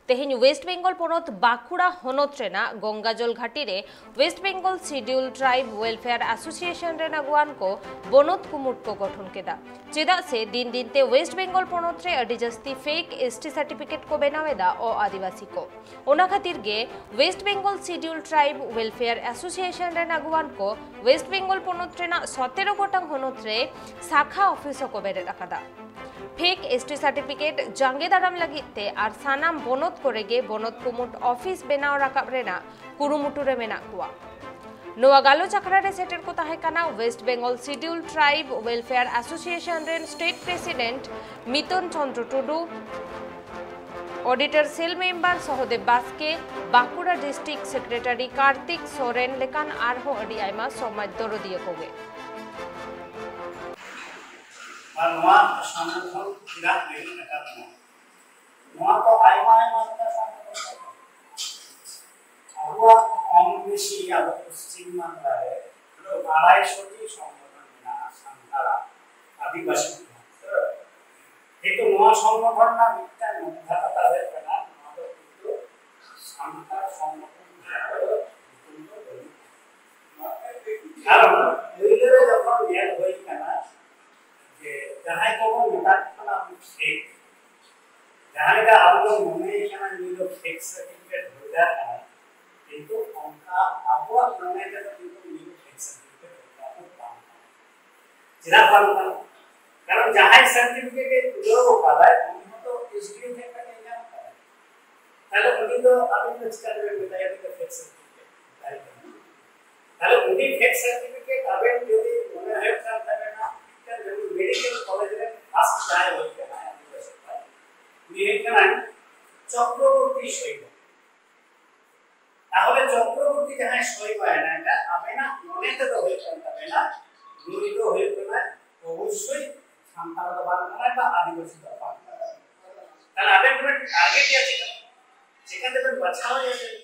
तेहेन वेस्ट बेंगल पनत बाँकुड़ा हनत रेना गंगाजल घाटी रे West Bengal schedule tribe welfare association रेना गुआन को बनत कुमुट को गठन केदा चेदा से दिन दिन ते वेस्ट बेंगल पनत रे अडी जस्ती फेक एसटी सर्टिफिकेट को बनावेदा ओ आदिवासी को ओना खातिर गे West Bengal schedule tribe welfare association रेना गुआन को वेस्ट बेंगल पनत रेना 17 गोटांग हनत रे शाखा ऑफिस को बेरे रखादा फेक एसटी सर्टिफिकेट जांगे दाराम लगिते और सानाम बनत करेगे बनत कुमुट ऑफिस बेनाव राकाब रेना कुरुमुटुरे मेना कुआ नोआ गालो चक्रा रे सेटर को ताहे काना West Bengal schedule tribe welfare association रेन state president Mitan Chandra Tudu auditor cell member Sahadev Baske Bankura district secretary Kartik Soren लेकान आरहो अडी आयमा समाज दरदिया कोगे और नवा संगठन किरात नहीं करना नवा तो आयमा का संगठन अब कम बेसी अब पश्चिम बांग्ला है तो 250 टी संगठन ना संतारा आदिवासी एक तो नवा संगठन ना मिट्टा नोधा कथा है ना नवा तो संतार संगठन कारण लेले जब ये होई kana जहाँ को मेटा खाना फेक जहाँ का आप लोग मने खाना ये लोग फेक सर्टिफिकेट हो जाता है किंतु उनका आप लोग मने का तो ये फेक सर्टिफिकेट होता है काम जिला पालन कारण जहाँ सर्टिफिकेट जो होता है उनको तो एसडीओ के का नहीं जाता है पहले उन्हीं तो अभी कुछ कर रहे बताया कि फेक सर्टिफिकेट है पहले उन्हीं फेक सर्टिफिकेट अभी जो भी उन्हें हेल्प करता है ना मेडिकल कॉलेज में फर्स्ट जाए हो गया है ये क्या है चक्रवर्ती शैल তাহলে চক্রবর্তী जहां সই পায় না এটা আপনি না মনেতে তো হয়ে যাবে না নিরিত হয়ে যাবে অবশ্যই সান্তালতা বাংলা বা আদিবাসী বাংলা তাহলে আপনাদের টার্গেট কি আছে যেখানে বাঁচানো যাবে